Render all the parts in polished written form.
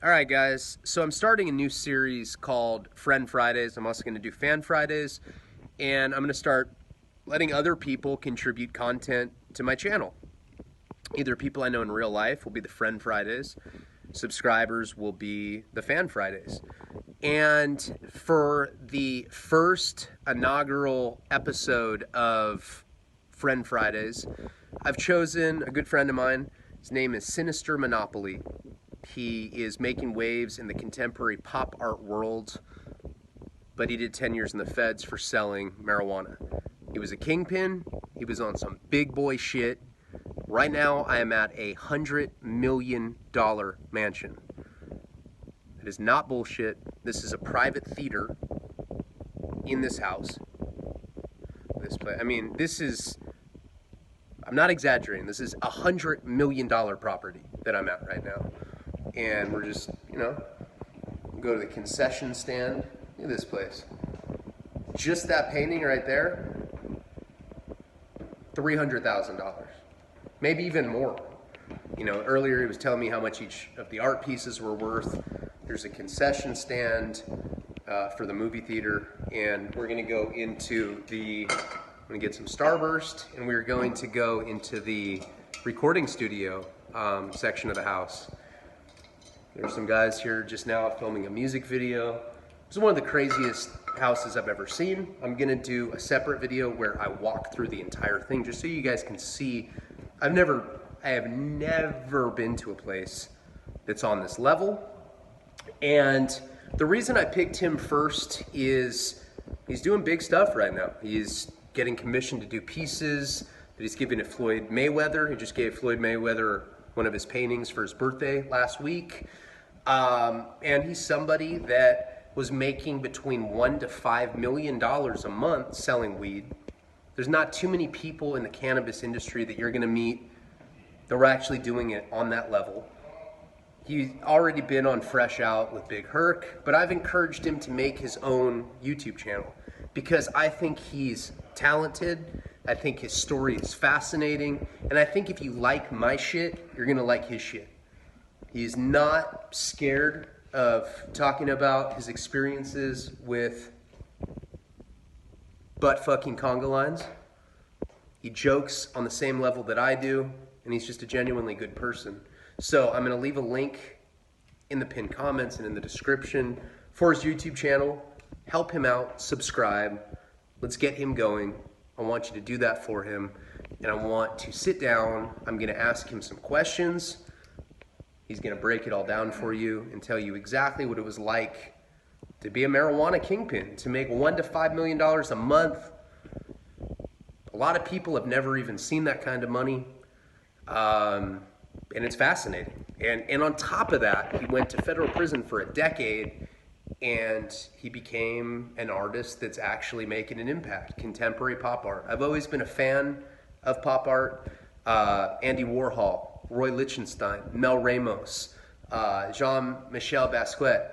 All right, guys. So I'm starting a new series called Friend Fridays. I'm also going to do Fan Fridays, and I'm going to start letting other people contribute content to my channel. Either people I know in real life will be the Friend Fridays, subscribers will be the Fan Fridays. And for the first inaugural episode of Friend Fridays, I've chosen a good friend of mine. His name is Sinister Monopoly. He is making waves in the contemporary pop art world, but he did 10 years in the feds for selling marijuana. He was a kingpin. He was on some big boy shit. Right now, I am at a $100 million mansion. It is not bullshit. This is a private theater in this house. This place. I mean, this is, I'm not exaggerating. This is $100 million property that I'm at right now. And we're just, go to the concession stand. Look at this place. Just that painting right there, $300,000. Maybe even more. Earlier he was telling me how much each of the art pieces were worth. There's a concession stand for the movie theater, and we're going to go into I'm going to get some Starburst, and we're going to go into the recording studio section of the house. There's some guys here just now filming a music video. This is one of the craziest houses I've ever seen. I'm gonna do a separate video where I walk through the entire thing just so you guys can see. I have never been to a place that's on this level. And the reason I picked him first is he's doing big stuff right now. He's getting commissioned to do pieces that he's giving to Floyd Mayweather. He just gave Floyd Mayweather one of his paintings for his birthday last week. And he's somebody that was making between $1 to $5 million a month selling weed. There's not too many people in the cannabis industry that you're gonna meet that were actually doing it on that level. He's already been on Fresh Out with Big Herc, but I've encouraged him to make his own YouTube channel because I think he's talented. I think his story is fascinating. And I think if you like my shit, you're gonna like his shit. He's not scared of talking about his experiences with butt-fucking conga lines. He jokes on the same level that I do, and he's just a genuinely good person. So I'm going to leave a link in the pinned comments and in the description for his YouTube channel. Help him out, subscribe. Let's get him going. I want you to do that for him, and I want to sit down. I'm going to ask him some questions. He's going to break it all down for you and tell you exactly what it was like to be a marijuana kingpin, to make $1 to $5 million a month. A lot of people have never even seen that kind of money, and it's fascinating. And on top of that, he went to federal prison for a decade, and he became an artist that's actually making an impact, contemporary pop art. I've always been a fan of pop art. Andy Warhol, Roy Lichtenstein, Mel Ramos, Jean-Michel Basquiat.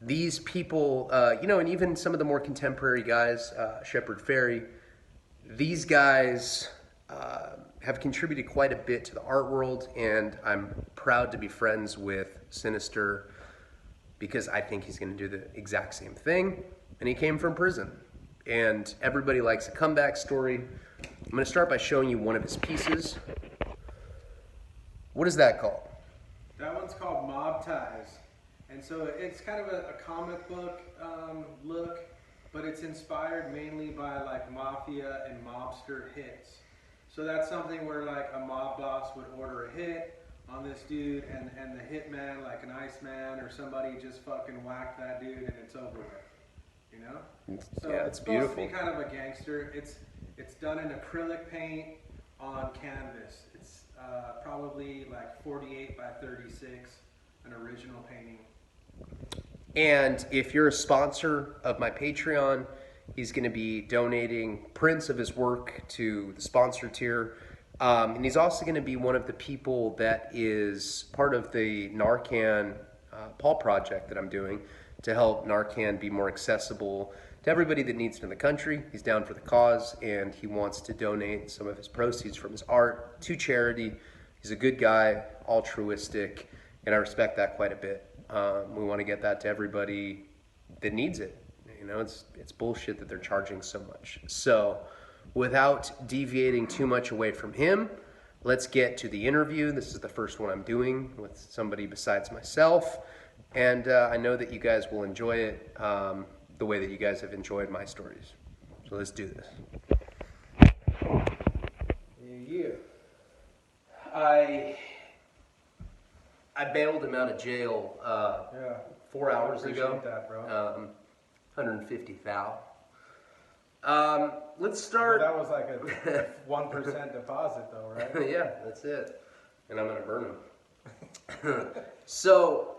These people, and even some of the more contemporary guys, Shepard Fairey, these guys have contributed quite a bit to the art world, and I'm proud to be friends with Sinister because I think he's going to do the exact same thing, and he came from prison. And everybody likes a comeback story. I'm going to start by showing you one of his pieces. What is that called? That one's called Mob Ties. And so it's kind of a comic book look, but it's inspired mainly by like mafia and mobster hits. So that's something where like a mob boss would order a hit on this dude and the hitman, like an Iceman or somebody, just fucking whack that dude and it's over with. So yeah, it's supposed to be kind of a gangster. It's done in acrylic paint on canvas. It's probably like 48 by 36, an original painting. And if you're a sponsor of my Patreon, he's going to be donating prints of his work to the sponsor tier. And he's also going to be one of the people that is part of the Narcan Paul project that I'm doing to help Narcan be more accessible to everybody that needs it in the country. He's down for the cause, and he wants to donate some of his proceeds from his art to charity. He's a good guy, altruistic, and I respect that quite a bit. We want to get that to everybody that needs it. You know, it's bullshit that they're charging so much. So without deviating too much away from him, let's get to the interview. This is the first one I'm doing with somebody besides myself. And I know that you guys will enjoy it the way that you guys have enjoyed my stories. So let's do this. Yeah. I bailed him out of jail 4 hours ago. That, bro. 150 thou. Let's start. Well, that was like a 1% deposit, though, right? Yeah, that's it. And I'm gonna burn him. So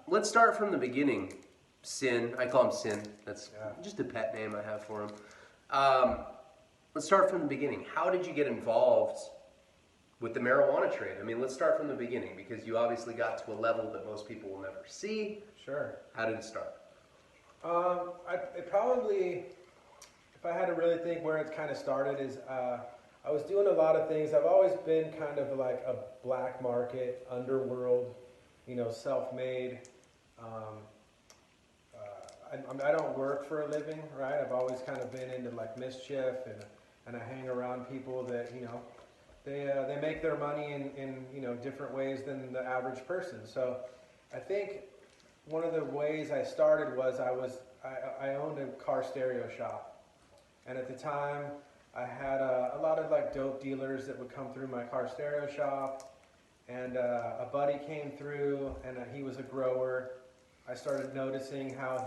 let's start from the beginning. Sin, I call him Sin. That's just a pet name I have for him. Let's start from the beginning. How did you get involved with the marijuana trade? I mean, let's start from the beginning because you obviously got to a level that most people will never see. Sure. How did it start? It probably, if I had to really think where it kind of started, is I was doing a lot of things. I've always been kind of like a black market, underworld, you know, self-made. I don't work for a living, right? I've always kind of been into like mischief, and I hang around people that, you know, they make their money in you know, different ways than the average person. So I think one of the ways I started was I owned a car stereo shop, and at the time I had a lot of like dope dealers that would come through my car stereo shop, and a buddy came through, and he was a grower. I started noticing how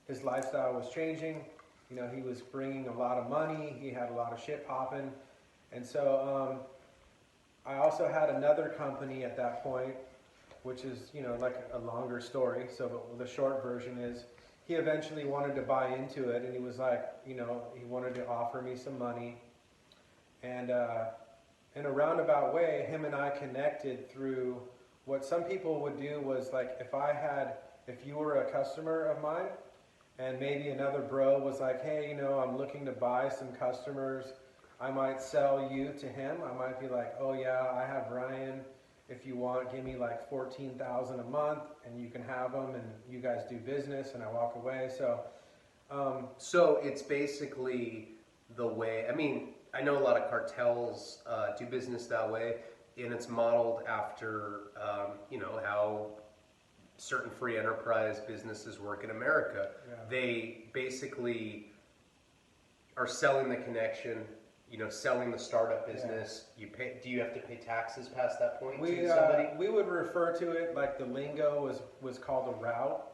his lifestyle was changing. You know, he was bringing a lot of money. He had a lot of shit popping. And so I also had another company at that point, which is, you know, like a longer story. So the short version is he eventually wanted to buy into it, and he was like, you know, he wanted to offer me some money. And in a roundabout way, him and I connected through what some people would do was like, if you were a customer of mine, and maybe another bro was like, hey, you know, I'm looking to buy some customers, I might sell you to him. I might be like, oh yeah, I have Ryan. If you want, give me like $14,000 a month, and you can have them, and you guys do business, and I walk away. So, so it's basically the way. I mean, I know a lot of cartels do business that way, and it's modeled after, you know, how certain free enterprise businesses work in America. Yeah. They basically are selling the connection, you know, selling the startup business. Yeah. You pay. Do you have to pay taxes past that point to somebody? We would refer to it like the lingo was called a route.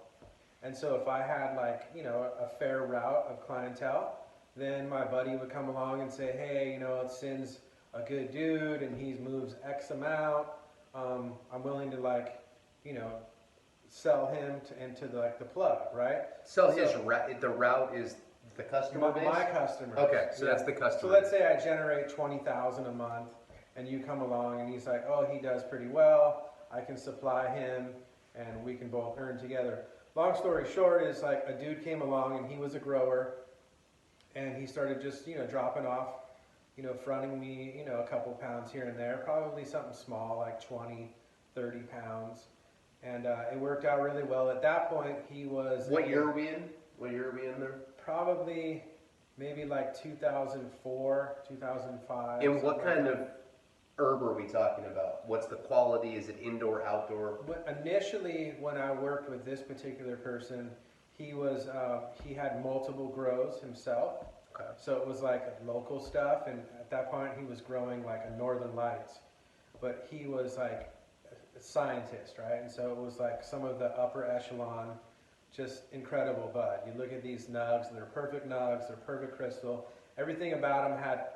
And so if I had like, you know, a fair route of clientele, then my buddy would come along and say, hey, you know, Sin's a good dude and he moves X amount. I'm willing to, like, you know, sell him into the plug, right? The route is the customer base? My customers. Okay, so that's the customer. So let's say I generate $20,000 a month, and you come along and he's like, oh, he does pretty well. I can supply him, and we can both earn together. Long story short is, like, a dude came along and he was a grower, and he started just, you know, dropping off, you know, fronting me, you know, a couple pounds here and there, probably something small like 20, 30 pounds. And it worked out really well. At that point, he was... What year are we in? What year are we in there? Probably maybe like 2004, 2005. And what kind of herb are we talking about? What's the quality? Is it indoor, outdoor? Initially, when I worked with this particular person, he had multiple grows himself. Okay. So it was like local stuff, and at that point he was growing like a Northern Lights. But he was like a scientist, right? And so it was like some of the upper echelon, just incredible bud. You look at these nugs, and they're perfect nugs, they're perfect crystal. Everything about them had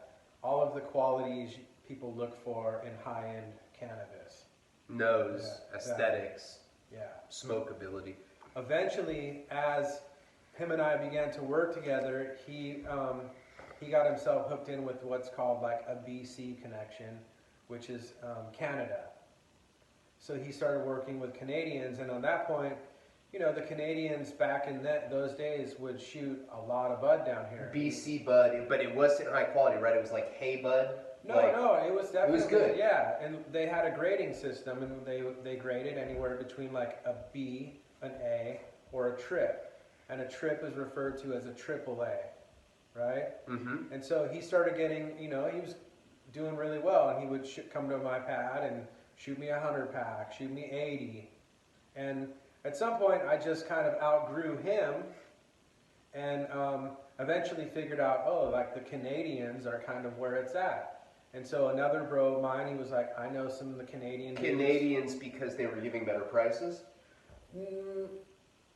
all of the qualities people look for in high-end cannabis. Nose, aesthetics, smokability. smokability. Eventually, as him and I began to work together, he got himself hooked in with what's called like a BC connection, which is Canada. So he started working with Canadians, and on that point, you know, the Canadians back in those days would shoot a lot of bud down here. BC bud, but it wasn't high quality, right? It was like hay bud? No, it was definitely good. Yeah, and they had a grading system, and they graded anywhere between like a B, an A, or a trip, and a trip is referred to as a triple A, right? Mm-hmm. And so he started getting, he was doing really well, and he would come to my pad and shoot me 100 pack, shoot me 80, and at some point I just kind of outgrew him, and eventually figured out, oh, like the Canadians are kind of where it's at. And so another bro of mine, he was like, I know some of the Canadians because they were giving better prices?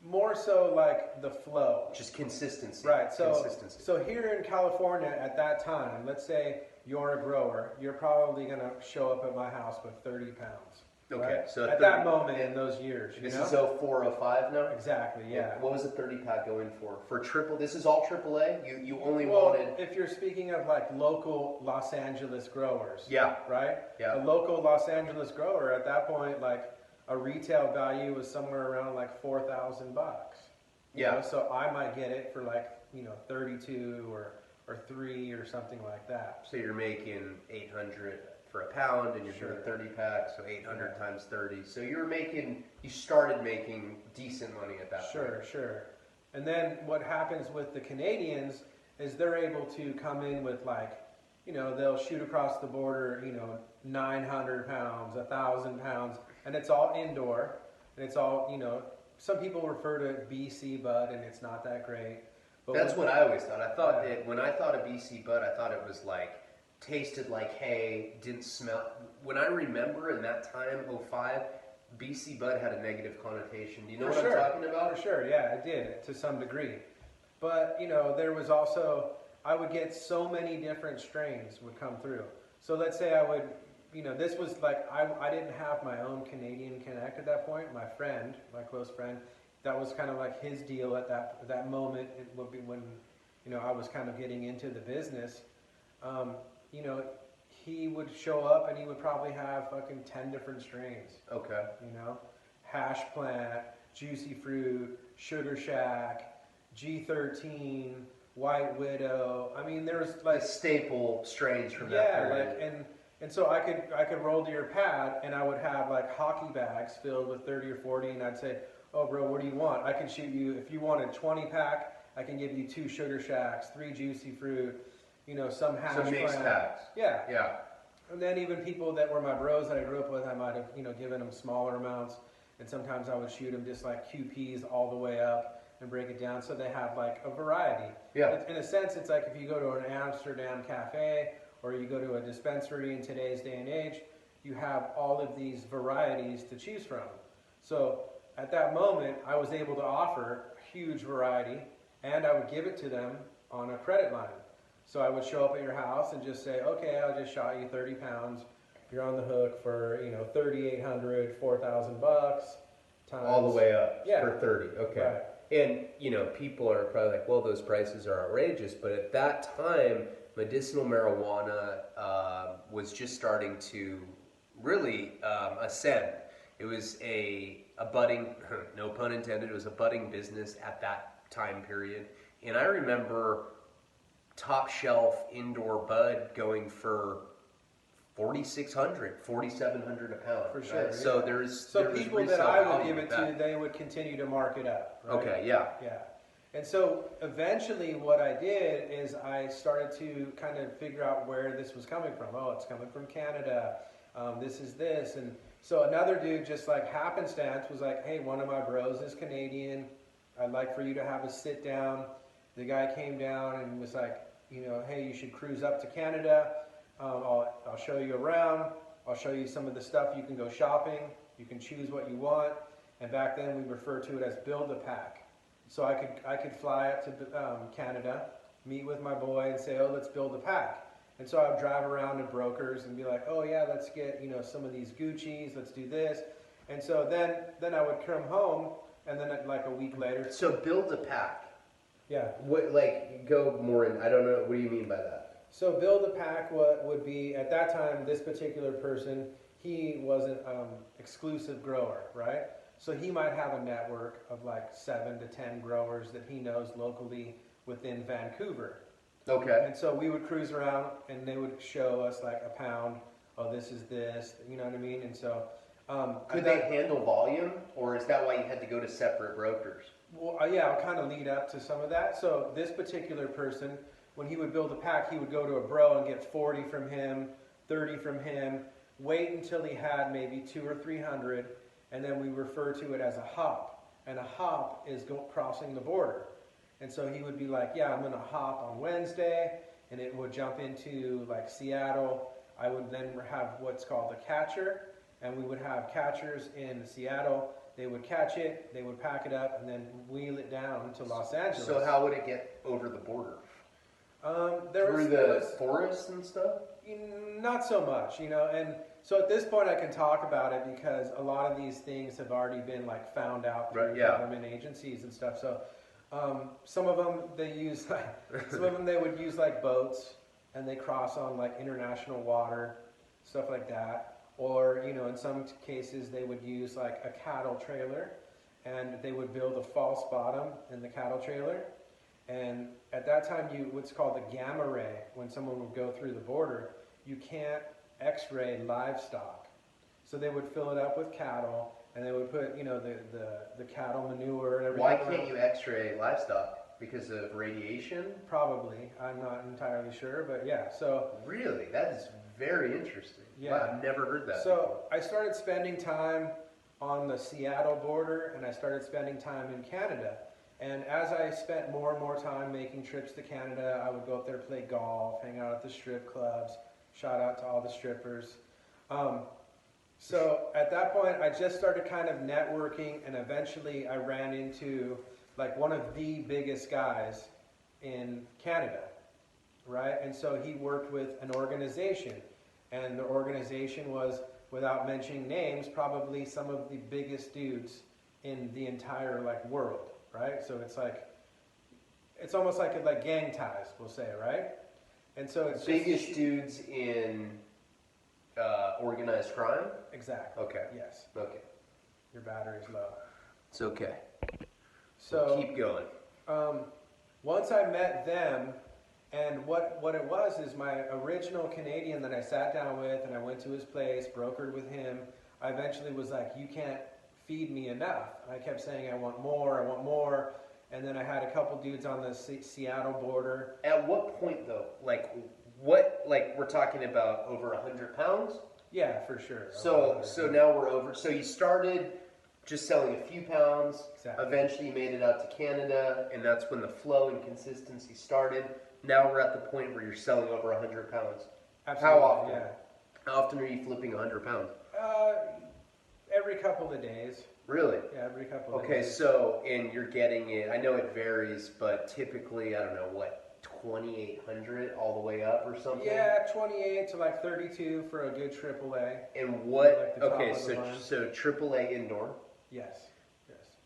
More so like the flow. Just consistency. Right. So, consistency. So here in California at that time, let's say you're a grower, you're probably going to show up at my house with 30 pounds. Okay. Right? So at that moment in those years. This is 04, 05 now? Exactly, yeah. What was the 30 pack going for? For triple, this is all AAA? You only well, wanted... if you're speaking of like local Los Angeles growers. Yeah. Right? Yeah. A local Los Angeles grower at that point, like a retail value was somewhere around like $4,000. Yeah. So I might get it for like, 32 or 3 or something like that. So you're making 800 for a pound, and you're Sure. doing 30 packs, so 800 times 30. So you started making decent money at that point. Sure. And then what happens with the Canadians is they're able to come in with like, they'll shoot across the border, 900 pounds, 1,000 pounds, and it's all indoor, and it's all, some people refer to BC bud, and it's not that great. But That's what I always thought. I thought that when I thought of BC bud, I thought it was like, tasted like hay, didn't smell. When I remember in that time, 05, BC bud had a negative connotation. Do you know what I'm talking about? For sure, yeah, it did to some degree. But, there was also, I would get so many different strains would come through. So let's say I would, this was like, I didn't have my own Canadian Connect at that point. My friend, my close friend, that was kind of like his deal at that moment. It would be when, I was kind of getting into the business. He would show up and he would probably have fucking 10 different strains. Okay. Hash plant, juicy fruit, sugar shack, G13, white widow. I mean, there's like the staple strains from that period. Yeah, and so I could roll to your pad and I would have like hockey bags filled with 30 or 40, and I'd say, oh bro, what do you want? I can shoot you, if you wanted 20 pack, I can give you 2 sugar shacks, 3 juicy fruit, some hash Some mixed packs. Yeah. And then even people that were my bros that I grew up with, I might have, given them smaller amounts. And sometimes I would shoot them just like QPs all the way up and break it down so they have like a variety. Yeah. In a sense, it's like if you go to an Amsterdam cafe or you go to a dispensary in today's day and age, you have all of these varieties to choose from. So at that moment, I was able to offer a huge variety, and I would give it to them on a credit line. So I would show up at your house and just say, okay, I'll just shot you 30 pounds. You're on the hook for, 3,800, 4,000 bucks. All the way up Yeah. for 30. Okay. Right. And, people are probably like, well, those prices are outrageous. But at that time, medicinal marijuana was just starting to really ascend. It was a budding, no pun intended, it was a budding business at that time period. And I remember top shelf indoor bud going for $4,600, $4,700 a pound. For sure. Right? So there's people that I would give it to, they would continue to mark it up. Right? Okay, yeah. Yeah. And so eventually what I did is I started to kind of figure out where this was coming from. Oh, it's coming from Canada. This is this. And so another dude just like happenstance was like, hey, one of my bros is Canadian. I'd like for you to have a sit down. The guy came down and was like, hey, you should cruise up to Canada. I'll show you around. I'll show you some of the stuff. You can go shopping. You can choose what you want. And back then we referred to it as build a pack. So I could fly up to Canada, meet with my boy and say, oh, let's build a pack. And so I would drive around to brokers and be like, oh yeah, let's get, some of these Gucci's, let's do this. And so then I would come home, and then like a week later. So build a pack. Yeah. What, go more in, I don't know, what do you mean by that? So build a pack would be, at that time, this particular person, he was an exclusive grower, right? So he might have a network of like 7 to 10 growers that he knows locally within Vancouver. Okay. And so we would cruise around, and they would show us like a pound. Oh, this is this. You know what I mean? And so could they handle volume, or is that why you had to go to separate brokers? Well, yeah, I'll kind of lead up to some of that. So this particular person, when he would build a pack, he would go to a bro and get 40 from him, 30 from him, wait until he had maybe 200 or 300, and then we refer to it as a hop. And a hop is crossing the border. And so he would be like, yeah, I'm going to hop on Wednesday, and it would jump into like Seattle. I would then have what's called a catcher, and we would have catchers in Seattle. They would catch it, they would pack it up, and then wheel it down to Los Angeles. So how would it get over the border? Through the forests and stuff? Not so much, you know. And so at this point I can talk about it because a lot of these things have already been like found out through government agencies and stuff. So some of them they use, some of them they would use like boats, and they cross on like international water, stuff like that. Or, you know, in some cases they would use like a cattle trailer, and they would build a false bottom in the cattle trailer. And at that time, what's called the gamma ray, when someone would go through the border, you can't x-ray livestock. So they would fill it up with cattle, and they would put, you know, the cattle manure and everything. Why can't you x-ray livestock? Because of radiation? Probably. I'm not entirely sure, but yeah. So really? That is very interesting. Yeah. Wow, I've never heard that So before. I started spending time on the Seattle border, and I started spending time in Canada. And as I spent more and more time making trips to Canada, I would go up there, play golf, hang out at the strip clubs. Shout out to all the strippers. So at that point, I just started kind of networking, and eventually I ran into like one of the biggest guys in Canada, right? And so he worked with an organization, and the organization was, without mentioning names, probably some of the biggest dudes in the entire like world, right? So it's like, it's almost like gang ties, we'll say, right? And so it's biggest just, dudes in organized crime? Exactly. Okay. Yes. Okay. Your battery's low. It's okay. So keep going. Once I met them, and what it was is my original Canadian that I sat down with, and I went to his place, brokered with him. I eventually was like, you can't feed me enough. I kept saying, I want more. And then I had a couple dudes on the Seattle border. At what point though? We're talking about over 100 pounds? Yeah, for sure. So now we're over. So you started just selling a few pounds. Exactly. Eventually you made it out to Canada, and that's when the flow and consistency started. Now we're at the point where you're selling over 100 pounds. Absolutely, How often? Yeah. How often are you flipping 100 pounds? Every couple of days. Really? Yeah, every couple of days. Okay, so, and you're getting it, I know it varies, but typically, I don't know, what, 2,800 all the way up or something? Yeah, 28 to like 32 for a good AAA. And what, Like okay, so AAA indoor. Yes.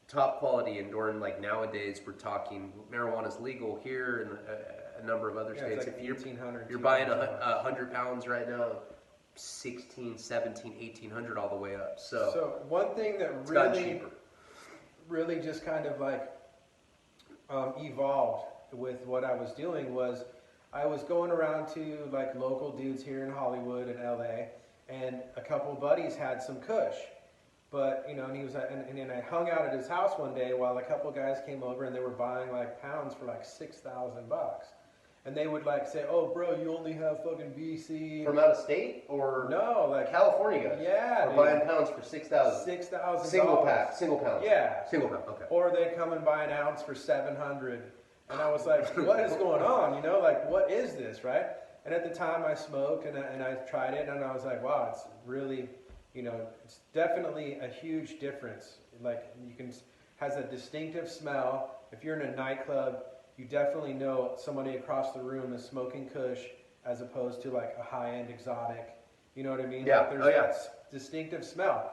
Top quality indoor, and like nowadays we're talking marijuana's legal here and a number of other states. It's like if you're buying 100 pounds right now, 16, 17, 1800 all the way up. So one thing that really just kind of like evolved with what I was doing was I was going around to like local dudes here in Hollywood and LA, and a couple buddies had some kush. But, you know, and he was, and I hung out at his house one day while a couple guys came over, and they were buying like pounds for like $6,000. And they would like say, "Oh, bro, you only have fucking BC." From out of state or no, like California guys? Yeah, or buying pounds for 6,000. Single pound. Yeah, single pound. Okay. Or they'd come and buy an ounce for 700, and I was like, "What is going on? You know, like what is this, right?" And at the time, I smoked and I tried it, and I was like, "Wow, it's really." You know, it's definitely a huge difference. Like has a distinctive smell. If you're in a nightclub, you definitely know somebody across the room is smoking kush as opposed to like a high-end exotic. You know what I mean? Yeah. Like there's that distinctive smell.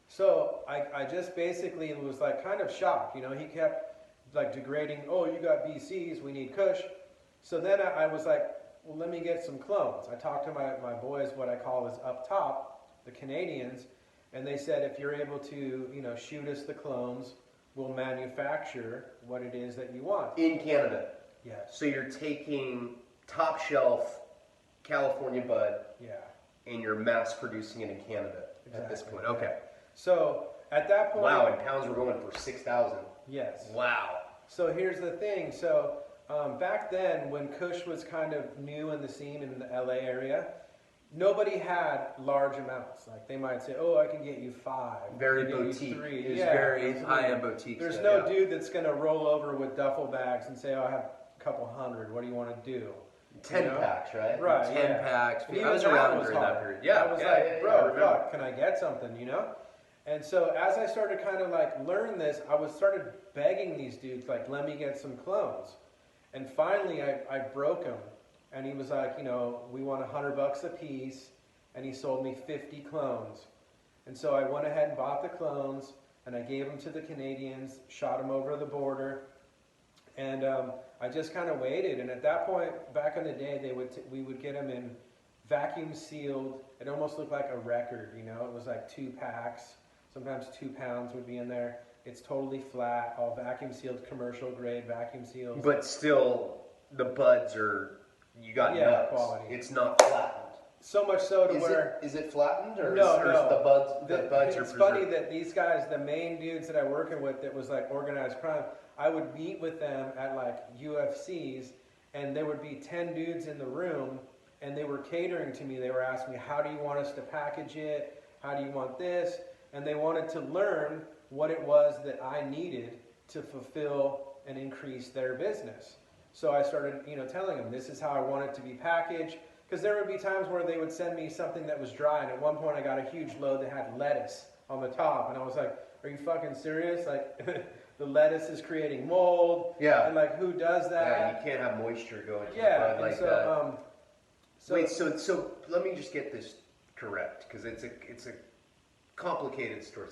So I just basically was like kind of shocked. You know, he kept like degrading. Oh, you got BCs. We need kush. So then I was like, well, let me get some clones. I talked to my boys, what I call is up top, the Canadians, and they said if you're able to, you know, shoot us the clones, we'll manufacture what it is that you want. In Canada? Yes. So you're taking top shelf California bud, Yeah. and you're mass producing it in Canada at this point. Okay. So at that point, Wow, and pounds were going for 6,000. yes. Wow. So here's the thing. So back then, when Kush was kind of new in the scene in the LA area, nobody had large amounts. Like they might say, "Oh, I can get you 5." Very I can get you boutique. 3. It was Yeah, very absolutely. high-end boutique There's stuff, no yeah. dude that's gonna roll over with duffel bags and say, "Oh, I have a couple hundred. What do you want to do?" 10 You know? packs, right? Right. 10 yeah. packs. And I was even around was during that hard. period. Yeah. I was yeah, like, yeah, bro, I remember. fuck, can I get something? You know. And so as I started kind of like learn this, I was started begging these dudes like, "Let me get some clones." And finally, I broke him, and he was like, "We want $100 a piece," and he sold me 50 clones. And so I went ahead and bought the clones, and I gave them to the Canadians, shot them over the border, and I just kind of waited. And at that point, back in the day, we would get them in vacuum sealed. It almost looked like a record, It was like 2 packs. Sometimes 2 pounds would be in there. It's totally flat, all vacuum sealed, commercial grade vacuum sealed. But still, the buds you got nuts. Quality. It's not flattened. So much so to where... Is it flattened or No, is no. the buds are It's funny preserved? that these guys, the main dudes that I'm working with that was like organized crime, I would meet with them at like UFCs, and there would be 10 dudes in the room, and they were catering to me. They were asking me, "How do you want us to package it? How do you want this?" And they wanted to learn what it was that I needed to fulfill and increase their business. So I started, telling them, this is how I want it to be packaged. Because there would be times where they would send me something that was dry, and at one point I got a huge load that had lettuce on the top, and I was like, "Are you fucking serious? Like, the lettuce is creating mold." Yeah. And like, who does that? Yeah, you can't have moisture going to the Yeah. bud And like so, that. Wait, so let me just get this correct, because it's a complicated story.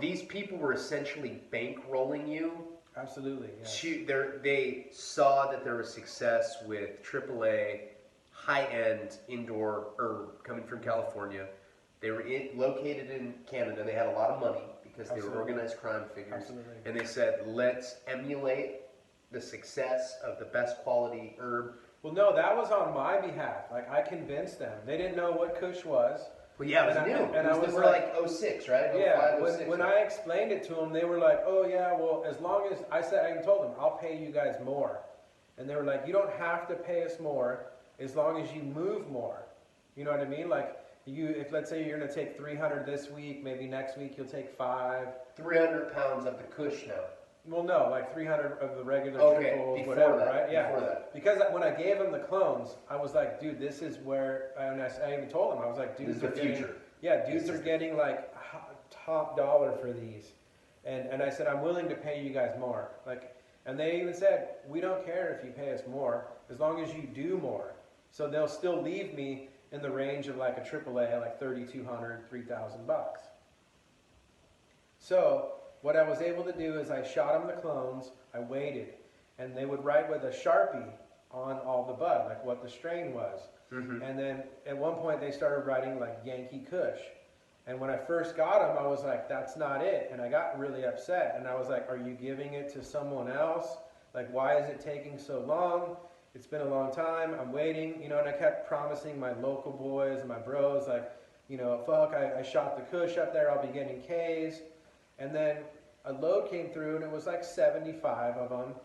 These people were essentially bankrolling you. Absolutely. Yes. They saw that there was success with AAA, high-end indoor herb coming from California. They were located in Canada. They had a lot of money because they were organized crime figures. Absolutely. And they said, let's emulate the success of the best quality herb. Well, no, that was on my behalf. Like, I convinced them. They didn't know what Kush was. Well, yeah, it was new. And I was like 06, right? Yeah, 05, 06, when right? I explained it to them, they were like, "Oh yeah, well, as long as," I even told them, "I'll pay you guys more." And they were like, "You don't have to pay us more as long as you move more." You know what I mean? Like, if let's say you're going to take 300 this week, maybe next week you'll take 5. 300 pounds of the Kush now. Well, no, like 300 of the regular triples, before whatever, that, right? Yeah. before that. Because when I gave them the clones, I was like, "Dude, this is where," and I even told them, I was like, "Dudes This is the future. Dudes are getting like top dollar for these," and I said, "I'm willing to pay you guys more." Like, and they even said, "We don't care if you pay us more as long as you do more." So they'll still leave me in the range of like a AAA, like $3,200, $3,000. So what I was able to do is I shot them the clones, I waited, and they would write with a Sharpie on all the bud, like what the strain was. Mm-hmm. And then at one point they started writing like Yankee Kush. And when I first got them, I was like, "That's not it." And I got really upset. And I was like, "Are you giving it to someone else? Like, why is it taking so long? It's been a long time. I'm waiting." And I kept promising my local boys and my bros, like, "Fuck, I shot the Kush up there. I'll be getting Ks." And then a load came through, and it was like 75 of them.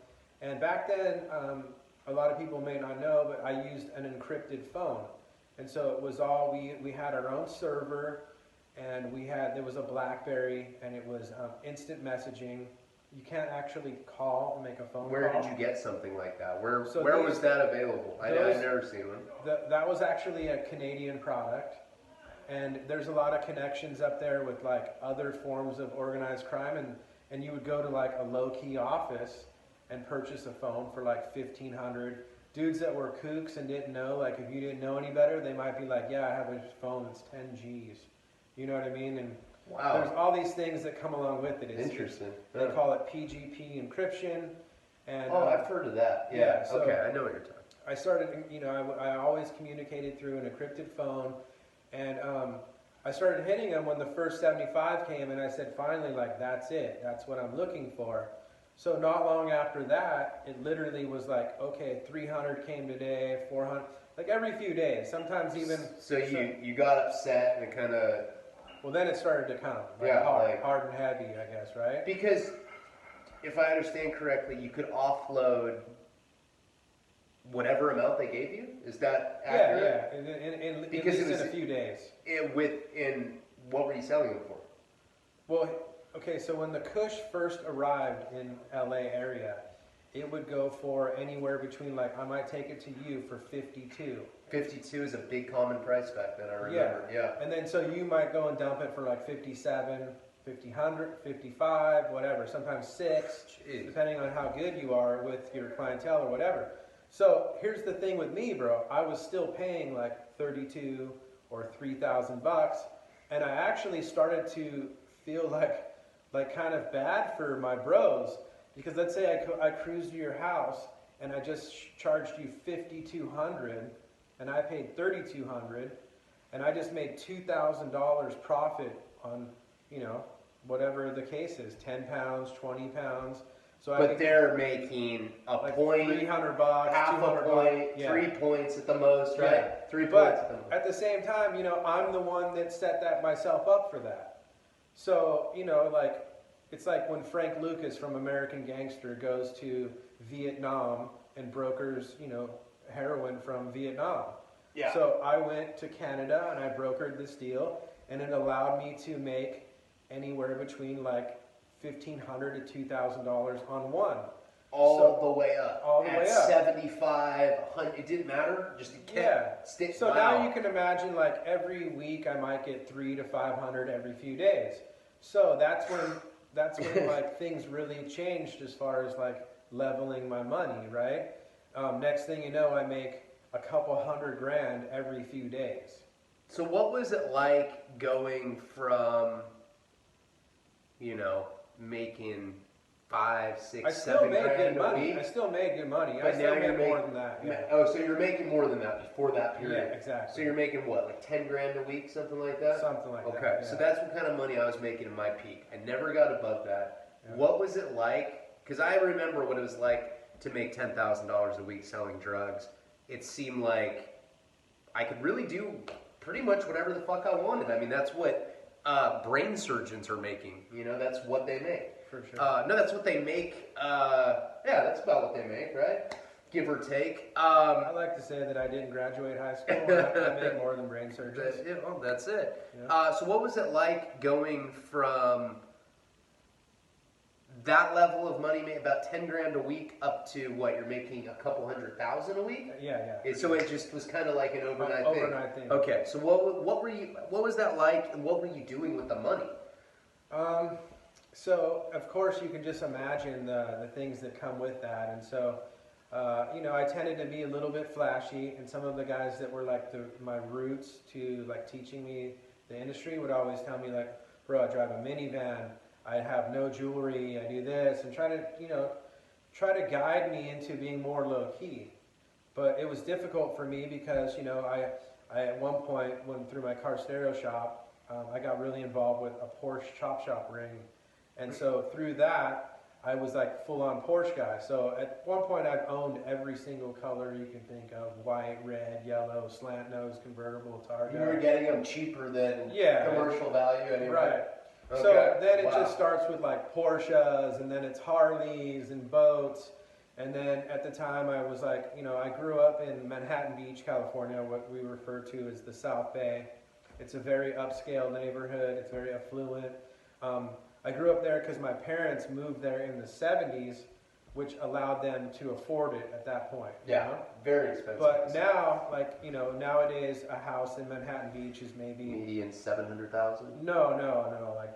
And back then, a lot of people may not know, but I used an encrypted phone. And so it was all, we had our own server, and there was a BlackBerry, and it was instant messaging. You can't actually call and make a phone call. Where did you get something like that? Where these- was that available? I've never seen one. That was actually a Canadian product. And there's a lot of connections up there with like other forms of organized crime, and you would go to like a low-key office and purchase a phone for like $1,500. Dudes that were kooks and didn't know, like if you didn't know any better, they might be like, "Yeah, I have a phone that's 10 G's. You know what I mean? And wow, there's all these things that come along with it. Interesting. They call it PGP encryption. And I've heard of that. Yeah. so okay, I know what you're talking. I started, I always communicated through an encrypted phone, and I started hitting them when the first 75 came, and I said, finally, like, that's it. That's what I'm looking for. So not long after that, it literally was like, okay, 300 came today, 400, like every few days, sometimes even. So you got upset and it kind of. Well, then it started to come, hard and heavy, I guess, right? Because if I understand correctly, you could offload whatever amount they gave you. Is that accurate? Yeah. Because it was in a few days. What were you selling them for? Well, okay, so when the Kush first arrived in LA area, it would go for anywhere between, like, I might take it to you for 52. 52 is a big common price back then, I remember. Yeah. And then so you might go and dump it for like 57, 50, 55, whatever, sometimes 6, Jeez. Depending on how good you are with your clientele or whatever. So here's the thing with me, bro. I was still paying like 32 or 3,000 bucks, and I actually started to feel like kind of bad for my bros, because let's say I cruised to your house and I just charged you 5,200 and I paid 3,200 and I just made $2,000 profit on, whatever the case is, 10 pounds, 20 pounds. So they're making a like point, $300, half a point, yeah. 3 points at the most, right? Yeah. 3 points But at the most. at the same time, I'm the one that set that myself up for that. So, it's like when Frank Lucas from American Gangster goes to Vietnam and brokers, heroin from Vietnam. Yeah. So I went to Canada and I brokered this deal, and it allowed me to make anywhere between like $1,500 to $2,000 on one. All the way up. All the way up. 75, 100, it didn't matter. Just stick. So now you can imagine, like, every week I might get 300 to 500 every few days. So that's when like things really changed as far as like leveling my money, right? Next thing you know, I make a couple $100,000 every few days. So what was it like going from, making 5, 6, 7 grand a week? I still made good money. But I still now you're made more than that. Yeah. Oh, so you're making more than that before that period? Yeah, exactly. So you're making what, like 10 grand a week, something like that? Something like that. Okay, Yeah. so that's what kind of money I was making in my peak. I never got above that. Yeah. What was it like? Because I remember what it was like to make $10,000 a week selling drugs. It seemed like I could really do pretty much whatever the fuck I wanted. I mean, that's what brain surgeons are making. That's what they make. For sure. No, that's what they make. Yeah, that's about what they make, right? Give or take. I like to say that I didn't graduate high school. I made more than brain surgeons. That's it. Yeah. So what was it like going from that level of money, about 10 grand a week, up to what, you're making a couple $100,000 a week? Yeah. So it just was kind of like an overnight thing. thing. Okay, so what was that like, and what were you doing with the money? So of course you can just imagine the things that come with that, and so I tended to be a little bit flashy, and some of the guys that were like my roots to like teaching me the industry would always tell me, like, bro, I drive a minivan, I have no jewelry, I do this, and try to guide me into being more low key. But it was difficult for me because I at one point went through my car stereo shop. I got really involved with a Porsche chop shop ring, and so through that I was like full on Porsche guy. So at one point I've owned every single color you can think of: white, red, yellow, slant nose, convertible, Targa. You were getting them cheaper than commercial value anyway. Right. Okay. So then it just starts with like Porsches, and then it's Harleys and boats. And then at the time I was like, I grew up in Manhattan Beach, California, what we refer to as the South Bay. It's a very upscale neighborhood. It's very affluent. I grew up there because my parents moved there in the 70s, which allowed them to afford it at that point. Yeah, very expensive. But now, nowadays a house in Manhattan Beach is maybe... Median 700,000? No, like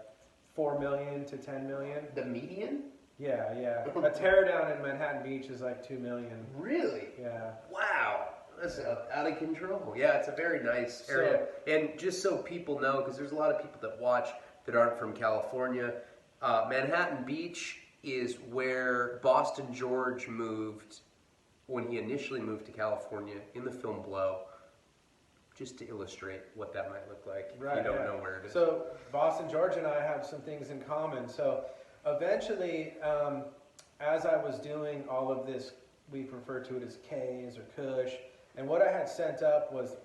4 million to 10 million. The median? Yeah. A teardown in Manhattan Beach is like 2 million. Really? Yeah. Wow. That's out of control. Yeah, it's a very nice area. And just so people know, because there's a lot of people that watch that aren't from California, Manhattan Beach is where Boston George moved when he initially moved to California in the film Blow, just to illustrate what that might look like if you don't know where it is. So Boston George and I have some things in common. So eventually as I was doing all of this, we refer to it as K's or Kush, and what I had sent up was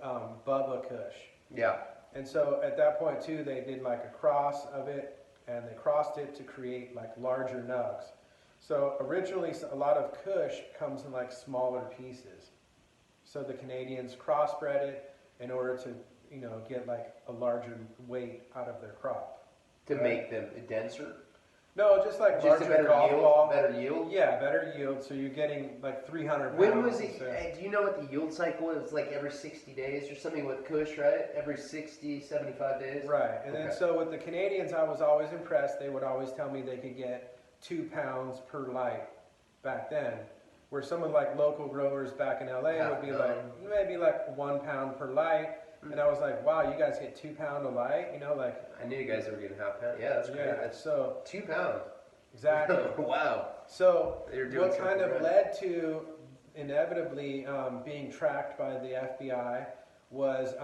Bubba Kush. Yeah. And so at that point too, they did like a cross of it, and they crossed it to create like larger nugs. So originally, a lot of Kush comes in like smaller pieces. So the Canadians crossbred it in order to, you know, get like a larger weight out of their crop. To make them denser? No, just like Just larger a better golf yield? ball. Better yield? Yeah, better yield. So you're getting like 300 pounds. When was it? Do you know what the yield cycle is? Like every 60 days or something with Kush, right? Every 60, 75 days? Right. And then so with the Canadians, I was always impressed. They would always tell me they could get 2 pounds per light back then. Where some of like local growers back in LA would be like maybe like 1 pound per light. And I was like, wow, you guys get 2 pound a light? You know, like. I knew you guys were getting half pound. Yeah, that's great. Yeah, That's so 2 pounds. Exactly. Wow. So doing what kind of right. led to inevitably being tracked by the FBI was,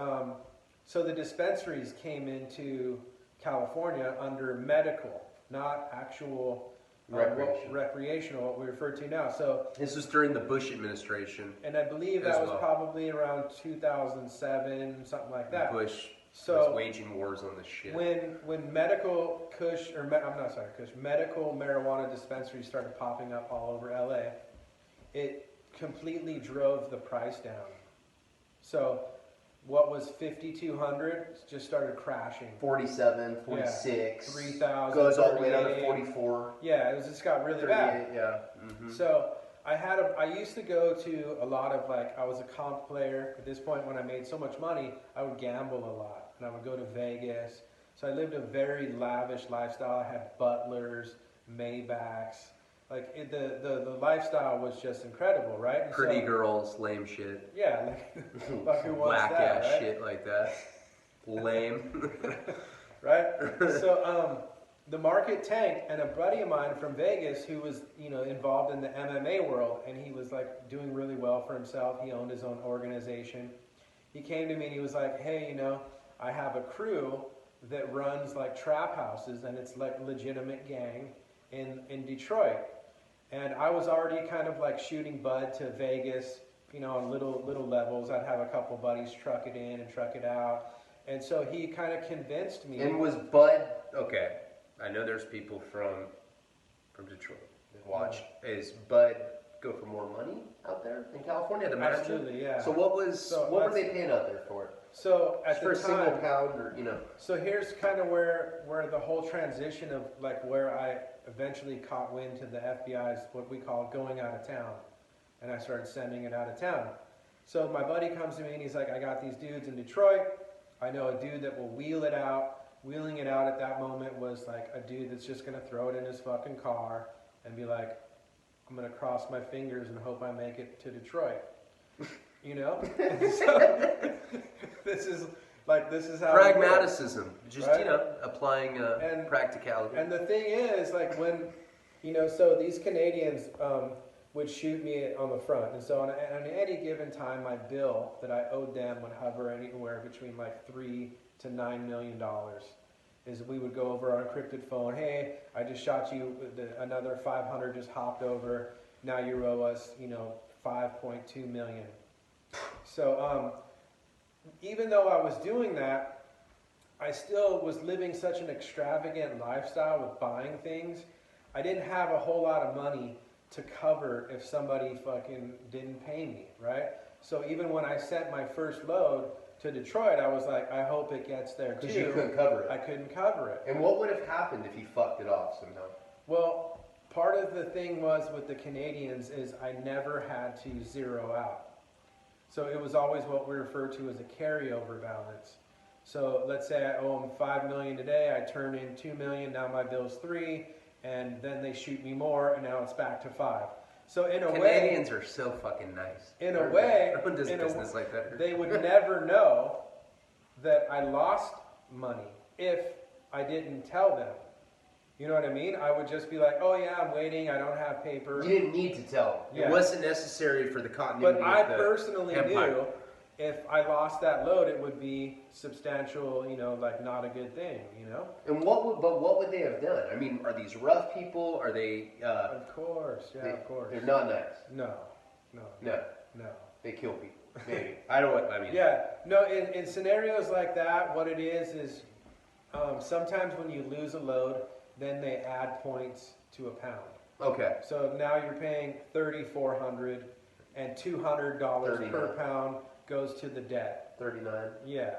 so the dispensaries came into California under medical, not actual recreational, what we refer to now. So this was during the Bush administration. And I believe that was probably around 2007, something like that. Bush was waging wars on this shit. When medical Kush, or Kush, medical marijuana dispensaries started popping up all over LA, it completely drove the price down. So what was 5,200 just started crashing. 47, 46, 3,000, goes all the way down to 44. Yeah, it just got really bad. Yeah. Mm-hmm. So I used to go to a lot of I was a comp player. At this point, when I made so much money, I would gamble a lot. And I would go to Vegas. So I lived a very lavish lifestyle. I had butlers, Maybachs. Like the lifestyle was just incredible, right? And pretty girls, lame shit. Yeah, like who wants whack that, ass right? shit like that. Lame. Right? So the market tanked, and a buddy of mine from Vegas who was, involved in the MMA world, and he was doing really well for himself. He owned his own organization. He came to me and he was like, hey, I have a crew that runs trap houses, and it's legitimate gang in Detroit. And I was already kind of shooting bud to Vegas, on little levels. I'd have a couple buddies truck it in and truck it out. And so he kind of convinced me. And was Bud, okay, I know there's people from Detroit that watch. Is Bud go for more money out there in California? Absolutely, yeah. So what were they paying out there for it? So at for the a time, single pound, or So here's kind of where the whole transition of where I eventually caught wind to the FBI's what we call going out of town, and I started sending it out of town. So my buddy comes to me and he's like, I got these dudes in Detroit. I know a dude that will wheel it out. Wheeling it out at that moment was a dude that's just gonna throw it in his fucking car and be like, I'm gonna cross my fingers and hope I make it to Detroit. So, this is how pragmaticism, just right? applying practicality. And the thing is, when so these Canadians would shoot me on the front, and so on any given time, my bill that I owed them would hover anywhere between $3 to $9 million. Is we would go over our encrypted phone. Hey, I just shot you. Another 500 just hopped over. Now you owe us, 5.2 million. So even though I was doing that, I still was living such an extravagant lifestyle with buying things. I didn't have a whole lot of money to cover if somebody fucking didn't pay me, right? So even when I sent my first load to Detroit, I was like, I hope it gets there too. Because you couldn't cover it. I couldn't cover it. And what would have happened if you fucked it off somehow? Well, part of the thing was with the Canadians is I never had to zero out. So it was always what we refer to as a carryover balance. So let's say I owe them $5 million today, I turn in $2 million, now my bill's $3 million, and then they shoot me more, and now it's back to $5 million. So in a Canadians are so fucking nice. In a way, they would never know that I lost money if I didn't tell them. You know what I mean? I would just be like, oh yeah, I'm waiting, I don't have paper. You didn't need to tell them. Yeah. It wasn't necessary for the continuity But I personally knew if I lost that load, it would be substantial, like not a good thing, And what would they have done? I mean, are these rough people? Are they? Of course, yeah, of course. They're not nice. No. They kill people. Maybe. I don't know. I mean. Yeah. No. In scenarios like that, what it is sometimes when you lose a load, then they add points to a pound. Okay. So now you're paying $3,400, and $200 per pound goes to the debt. 39. Yeah.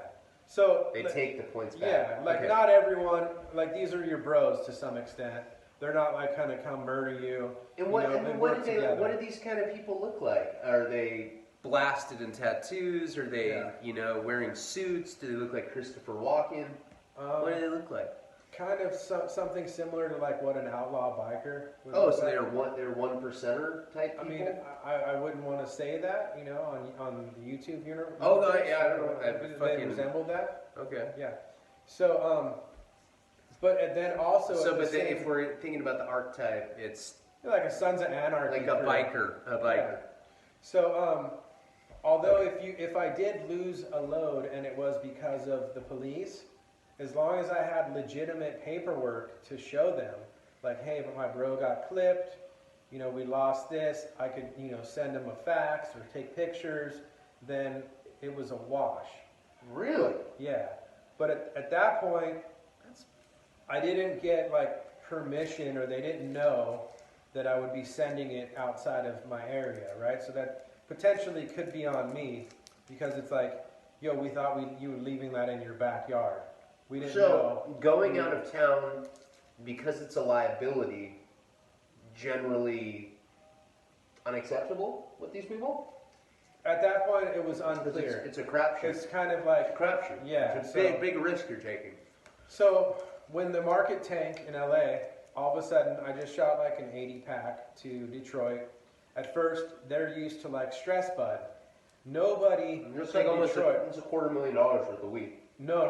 So they take the points back. Yeah, like not everyone, like these are your bros to some extent. They're not like kind of come murder you. And what do these kind of people look like? Are they blasted in tattoos? Are they wearing suits? Do they look like Christopher Walken? What do they look like? Kind of something similar to like what an outlaw biker would Oh, look so like. they're one percenter type people? I mean, I wouldn't want to say that, on the YouTube universe. Oh, no, yeah, I don't know. They resemble that. Okay. Yeah. So, but then also. So, but then if we're thinking about the archetype, it's like a Sons of Anarchy. Like a biker. Yeah. So, although if I did lose a load and it was because of the police, as long as I had legitimate paperwork to show them, like, hey, but my bro got clipped, we lost this, I could, send them a fax or take pictures, then it was a wash. Really? Yeah. But at that point, I didn't get, like, permission, or they didn't know that I would be sending it outside of my area, right? So that potentially could be on me, because it's like, yo, we thought you were leaving that in your backyard. We didn't know. So, going out of town, because it's a liability, generally unacceptable with these people? At that point, it was unclear. It's a crapshoot. It's kind of like... It's a crapshoot. Yeah. It's a big risk you're taking. So, when the market tanked in LA, all of a sudden, I just shot like an 80-pack to Detroit. At first, they're used to like stress bud. Nobody in Detroit... It's $250,000 worth of weed. No.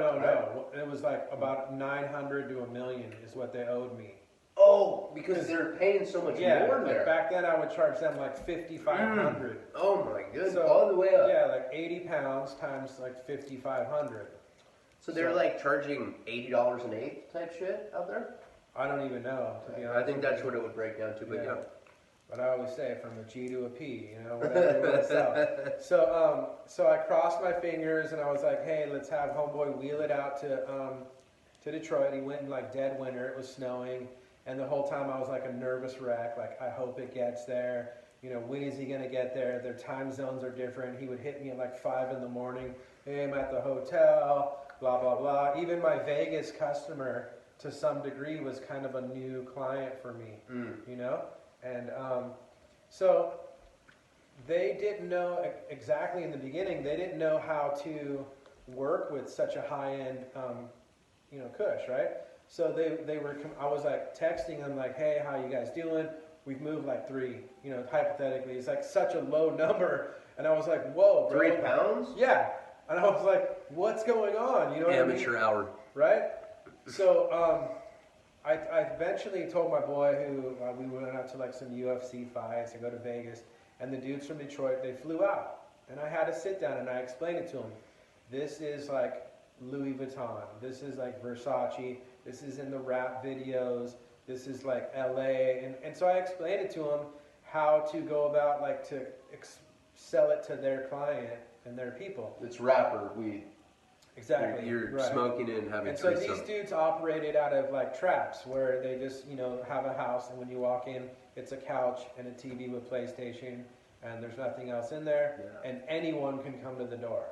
It was like about $900 to $1 million is what they owed me. Oh, because they're paying so much more there. Back then I would charge them like $5,500. Oh my goodness, so, all the way up. Yeah, like 80 pounds times like $5,500. So they're like charging $80 an eighth type shit out there? I don't even know, to be honest. I think that's what it would break down to, but yeah. But I always say from a G to a P, whatever you want to sell. So I crossed my fingers and I was like, hey, let's have homeboy wheel it out to Detroit. He went in like dead winter. It was snowing. And the whole time I was like a nervous wreck. Like, I hope it gets there. When is he going to get there? Their time zones are different. He would hit me at like 5 in the morning. Hey, I'm at the hotel, blah, blah, blah. Even my Vegas customer, to some degree, was kind of a new client for me, And so they didn't know exactly in the beginning, they didn't know how to work with such a high-end, kush, right? So I was like texting them like, hey, how you guys doing? We've moved like 3, hypothetically. It's like such a low number. And I was like, whoa, bro. 3 pounds? Yeah. And I was like, what's going on? You know what I mean? Amateur hour. Right? So, I eventually told my boy who we went out to like some UFC fights and go to Vegas, and the dudes from Detroit, they flew out, and I had to sit down and I explained it to him. This is like Louis Vuitton. This is like Versace. This is in the rap videos. This is like LA, and so I explained it to him how to go about like to sell it to their client and their people. It's rapper weed. Exactly. You're smoking it and having so these dudes operated out of like traps where they just, have a house, and when you walk in, it's a couch and a TV with PlayStation, and there's nothing else in there, and anyone can come to the door.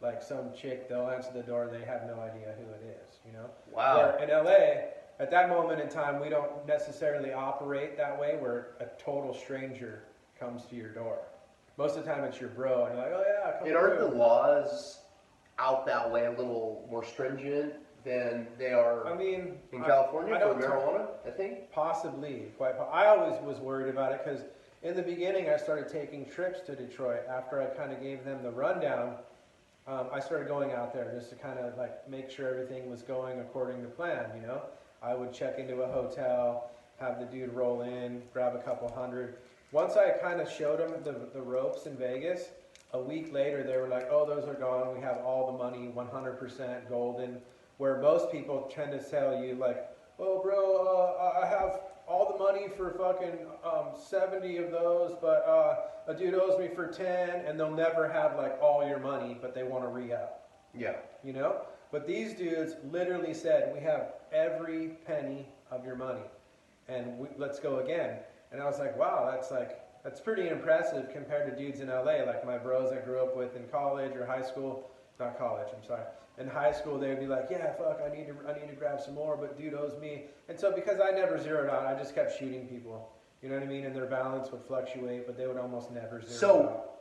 Like some chick, they'll answer the door, they have no idea who it is, Wow. Where in LA, at that moment in time, we don't necessarily operate that way, where a total stranger comes to your door. Most of the time it's your bro, and you're like, oh yeah, come And aren't the laws out that way a little more stringent than they are in California for marijuana, I think? Possibly. I always was worried about it because in the beginning I started taking trips to Detroit after I kind of gave them the rundown. I started going out there just to kind of like make sure everything was going according to plan, I would check into a hotel, have the dude roll in, grab a couple hundred. Once I kind of showed him the ropes in Vegas, a week later, they were like, oh, those are gone. We have all the money, 100% golden. Where most people tend to tell you, like, oh, bro, I have all the money for fucking 70 of those, but a dude owes me for 10, and they'll never have, like, all your money, but they want to re-up. Yeah. You know? But these dudes literally said, we have every penny of your money, and let's go again. And I was like, wow, that's pretty impressive compared to dudes in LA, like my bros I grew up with in college or high school. Not college, I'm sorry. In high school, they would be like, yeah, fuck, I need to grab some more, but dude owes me. And so because I never zeroed out, I just kept shooting people. You know what I mean? And their balance would fluctuate, but they would almost never zero out.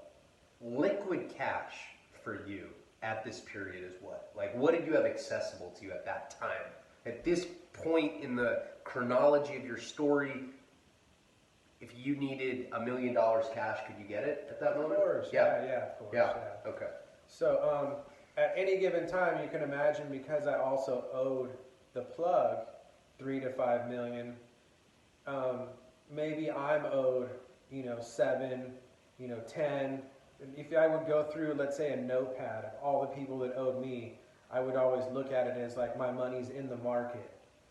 Liquid cash for you at this period is what? Like, what did you have accessible to you at that time? At this point in the chronology of your story, if you needed $1 million cash, could you get it at that moment? Of course, yeah, of course. Yeah, okay. So at any given time, you can imagine, because I also owed the plug 3 to 5 million, maybe I'm owed, 7, 10. If I would go through, let's say, a notepad of all the people that owed me, I would always look at it as like my money's in the market.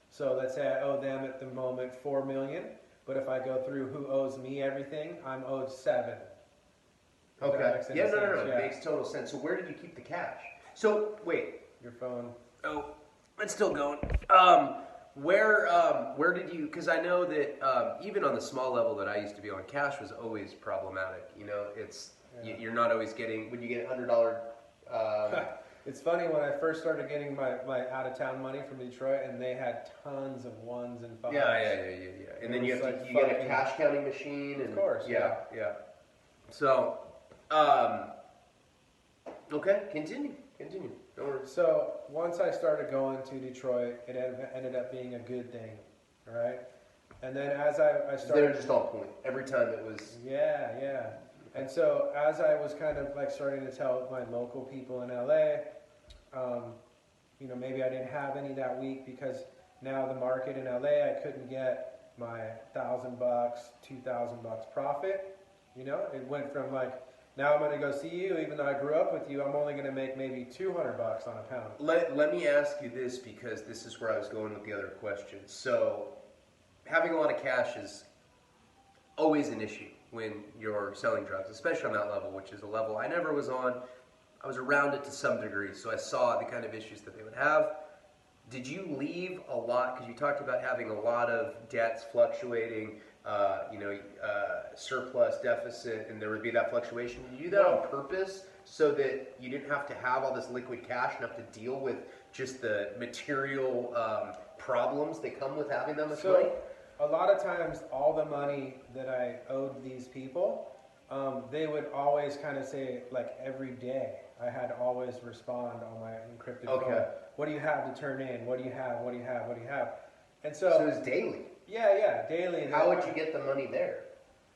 So let's say I owe them at the moment 4 million, but if I go through who owes me everything, I'm owed 7. Okay. Yeah, no. It makes total sense. So where did you keep the cash? So, wait. Your phone. Oh, it's still going. Where did you, because I know that even on the small level that I used to be on, cash was always problematic. You're not always getting, when you get $100. It's funny, when I first started getting my out-of-town money from Detroit, and they had tons of 1s and 5s. Yeah. And then you get a cash counting machine. Of course. Yeah. So, okay, continue. Don't worry. So once I started going to Detroit, it ended up being a good thing, right? And then as I started... They were just on point. Every time it was... Yeah. And so as I was kind of like starting to tell my local people in LA, maybe I didn't have any that week, because now the market in LA, I couldn't get my $1,000, $2,000 profit. It went from like, now I'm going to go see you, even though I grew up with you, I'm only going to make maybe $200 on a pound. Let me ask you this, because this is where I was going with the other question. So, having a lot of cash is always an issue when you're selling drugs, especially on that level, which is a level I never was on. I was around it to some degree, so I saw the kind of issues that they would have. Did you leave a lot, because you talked about having a lot of debts fluctuating, surplus, deficit, and there would be that fluctuation. Did you do that on purpose so that you didn't have to have all this liquid cash and have to deal with just the material problems that come with having that much money? A lot of times, all the money that I owed these people, they would always kind of say, like, every day, I had to always respond on my encrypted phone. What do you have to turn in? What do you have? What do you have? What do you have? And so it was daily? Yeah, daily. How would you get the money there?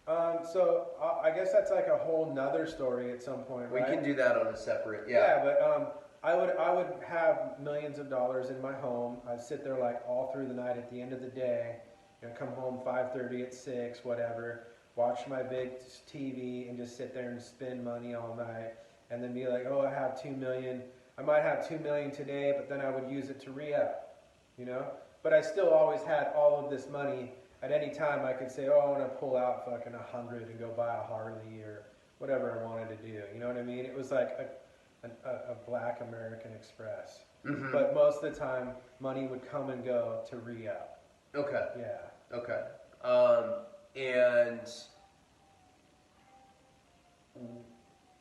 So I guess that's like a whole nother story at some point, right? We can do that on a separate, but I would have millions of dollars in my home. I'd sit there like all through the night at the end of the day, come home 5:30 at 6, whatever, watch my big TV and just sit there and spend money all night, and then be like, oh, I have 2 million. I might have 2 million today, but then I would use it to re-up, But I still always had all of this money. At any time, I could say, oh, I want to pull out fucking 100 and go buy a Harley or whatever I wanted to do. You know what I mean? It was like a black American Express. Mm-hmm. But most of the time, money would come and go to re-up. Okay. Yeah. Okay.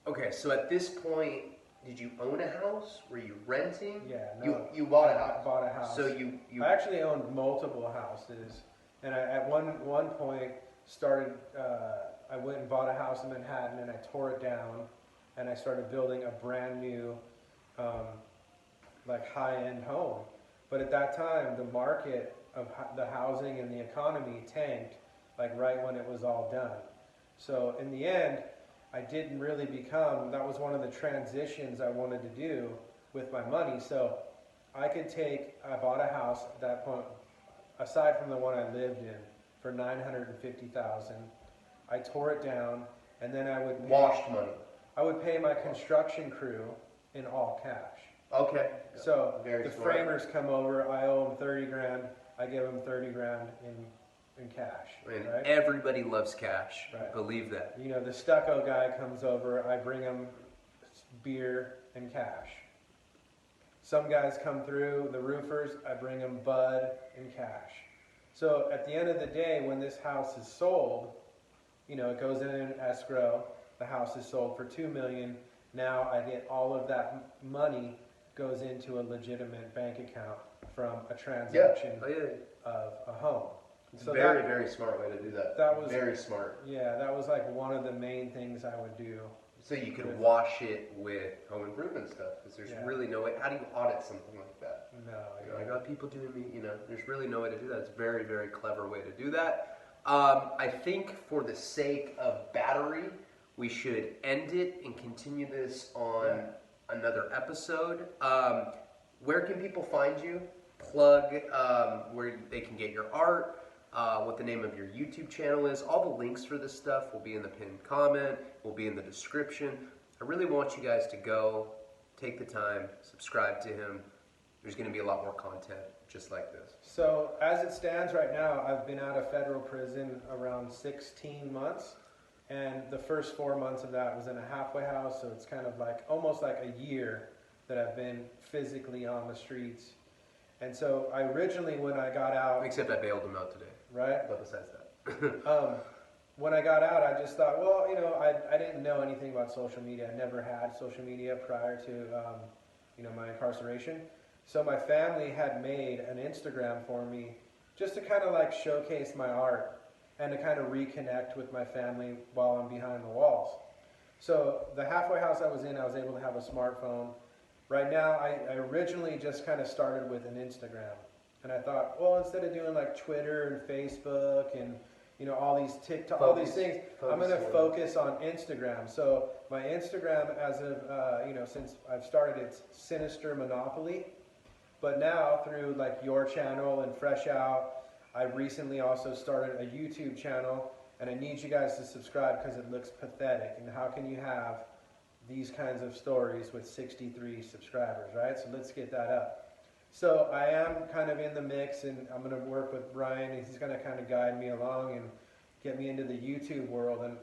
Okay, so at this point, did you own a house? Were you renting? Yeah, no. You bought a house. I bought a house. So you I actually owned multiple houses, and I at one point started. I went and bought a house in Manhattan, and I tore it down, and I started building a brand new, like high-end home. But at that time, the market of the housing and the economy tanked, like right when it was all done. So in the end, I didn't really become, that was one of the transitions I wanted to do with my money. So I bought a house at that point, aside from the one I lived in, for $950,000. I tore it down, and then I would... Washed money. I would pay my construction crew in all cash. Okay. So Very the smart. framers come over, I owe them 30 grand, I give them 30 grand in cash. And right? everybody loves cash. Right. Believe that. You know, the stucco guy comes over, I bring him beer and cash. Some guys come through, the roofers, I bring them bud and cash. So at the end of the day, when this house is sold, you know, it goes in an escrow, the house is sold for $2 million. Now I get all of that money goes into a legitimate bank account from a transaction of a home. It's So a very smart way to do that. that was very smart. Yeah, that was like one of the main things I would do. So you can wash it with home improvement stuff, because there's really no way. How do you audit something like that? No, You know, I got people doing me. You know, there's really no way to do that. It's a very clever way to do that. I think for the sake of battery, we should end it and continue this on another episode. Where can people find you? Plug where they can get your art. What the name of your YouTube channel is. All the links for this stuff will be in the pinned comment, will be in the description. I really want you guys to go, take the time, subscribe to him. There's going to be a lot more content just like this. So as it stands right now, I've been out of federal prison around 16 months. And the first 4 months of that was in a halfway house. So it's kind of like almost like a year that I've been physically on the streets. And so I originally, when I got out... Except I bailed him out today. Right? But besides that. When I got out, I just thought, well, you know, I didn't know anything about social media. I never had social media prior to, you know, my incarceration. So my family had made an Instagram for me just to kind of like showcase my art and to kind of reconnect with my family while I'm behind the walls. So the halfway house I was in, I was able to have a smartphone. Right now, I originally just kind of started with an Instagram. And I thought, well, instead of doing like Twitter and Facebook and, you know, all these TikTok, all these things, I'm going to focus on Instagram. So my Instagram, as of, you know, since I've started, it's Sinister Monopoly. But now through like your channel and Fresh Out, I recently also started a YouTube channel, and I need you guys to subscribe because it looks pathetic. And how can you have these kinds of stories with 63 subscribers, right? So let's get that up. So I am kind of in the mix, and I'm going to work with Brian, and he's going to kind of guide me along and get me into the YouTube world. And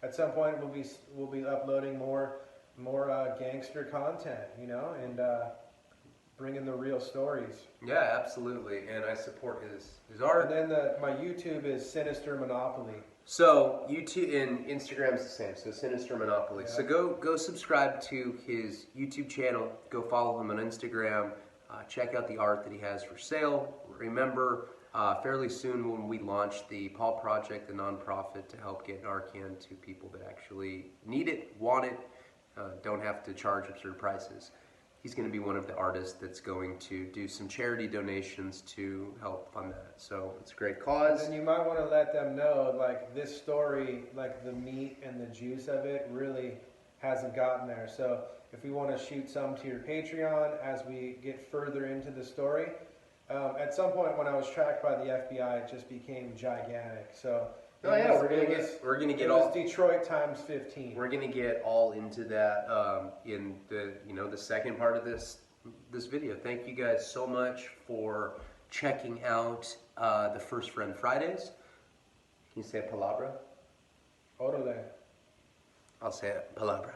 at some point, we'll be uploading more gangster content, you know, and bringing the real stories. Yeah, absolutely. And I support his art. And then my YouTube is Sinister Monopoly. So YouTube and Instagram is the same. So Sinister Monopoly. Yeah. So go subscribe to his YouTube channel. Go follow him on Instagram. Check out the art that he has for sale. Remember, fairly soon when we launch the Paul Project, the nonprofit to help get Narcan to people that actually need it, want it, don't have to charge absurd prices. He's going to be one of the artists that's going to do some charity donations to help fund that. So it's a great cause. And you might want to let them know, like, this story, like the meat and the juice of it really hasn't gotten there. So if we want to shoot some to your Patreon as we get further into the story, at some point when I was tracked by the FBI, it just became gigantic. So we're gonna get all Detroit times 15. We're gonna get all into that in the second part of this video. Thank you guys so much for checking out the First Friend Fridays. Can you say Palabra? Orale. I'll say it. Palabra.